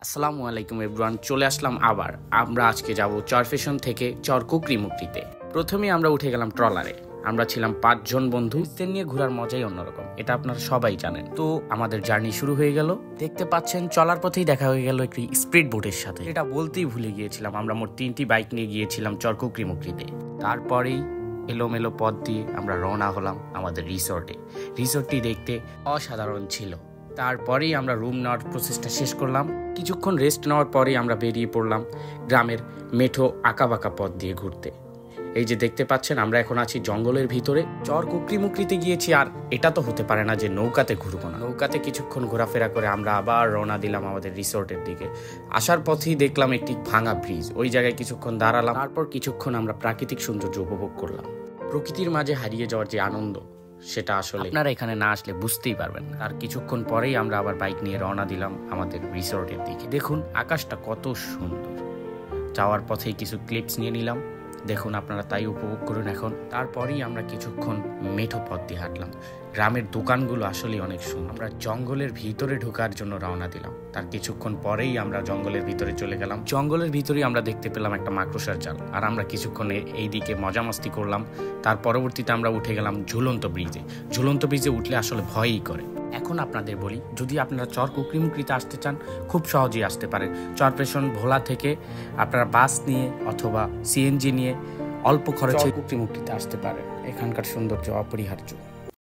আসসালামু আলাইকুম এভরিওয়ান, চলে আসলাম আবার। আমরা আজকে যাব চরফেশন থেকে চর কুকরিমুকরিতে। প্রথমেই আমরা উঠে গেলাম ট্রলারে। আমরা ছিলাম 5 জন বন্ধু। ট্রেন নিয়ে ঘোরার মজাই অন্যরকম, এটা আপনারা সবাই জানেন। তো আমাদের জার্নি শুরু হয়ে গেল। দেখতে পাচ্ছেন চলার পথেই দেখা হয়ে গেল একটি স্পিড বোটের সাথে। এটা বলতেই ভুলে গিয়েছিলাম, আমরা মোট 3টি বাইক নিয়ে গিয়েছিলাম চর কুকরিমুকরিতে। তারপরেই এলোমেলো পথ দিয়ে আমরা রওনা হলাম আমাদের রিসর্টে। রিসর্টটি দেখতে অসাধারণ ছিল। তারপরেই আমরা রুম নেওয়ার প্রসেসটা শেষ করলাম। কিছুক্ষণ রেস্ট নেওয়ার পরেই আমরা বেরিয়ে পড়লাম গ্রামের মেঠো আঁকাবাঁকা পথ দিয়ে ঘুরতে। এই যে দেখতে পাচ্ছেন, আমরা এখন আছি জঙ্গলের ভিতরে। চর কুকরিমুকরিতে গিয়েছি, আর এটা তো হতে পারে না যে নৌকাতে ঘুরবো না। নৌকাতে কিছুক্ষণ ঘোরাফেরা করে আমরা আবার রওনা দিলাম আমাদের রিসোর্টের দিকে। আসার পথেই দেখলাম একটি ভাঙা ব্রিজ, ওই জায়গায় কিছুক্ষণ দাঁড়ালাম। তারপর কিছুক্ষণ আমরা প্রাকৃতিক সৌন্দর্য উপভোগ করলাম। প্রকৃতির মাঝে হারিয়ে যাওয়ার যে আনন্দ, সেটা আসলে আপনারা এখানে না আসলে বুঝতেই পারবেন। আর কিছুক্ষণ পরেই আমরা আবার বাইক নিয়ে রওনা দিলাম আমাদের রিসোর্টের দিকে। দেখুন আকাশটা কত সুন্দর। যাওয়ার পথেই কিছু ক্লিপস নিয়ে নিলাম, দেখুন আপনারা তাই উপভোগ করুন এখন। তারপরেই আমরা কিছুক্ষণ মেঠো পথ দিয়ে হাঁটলাম। গ্রামের দোকানগুলো আসলে অনেক সুন্দর। আমরা জঙ্গলের ভিতরে ঢোকার জন্য রওনা দিলাম। তার কিছুক্ষণ পরেই আমরা জঙ্গলের ভিতরে চলে গেলাম। জঙ্গলের ভিতরেই আমরা দেখতে পেলাম একটা মাকড়সার জাল, আর আমরা কিছুক্ষণ এই দিকে মজা মাস্তি করলাম। তার পরবর্তীতে আমরা উঠে গেলাম ঝুলন্ত ব্রিজে। ঝুলন্ত ব্রিজে উঠলে আসলে ভয়ই করে। এখন আপনাদের বলি, যদি আপনারা চর কুকরিমুকরিতে আসতে চান, খুব সহজেই আসতে পারেন। চরফেশন ভোলা থেকে আপনারা বাস নিয়ে অথবা সিএনজি নিয়ে অল্প খরচে কুকরিমুকরিতে আসতে পারেন। এখানকার সৌন্দর্য অপরিহার্য।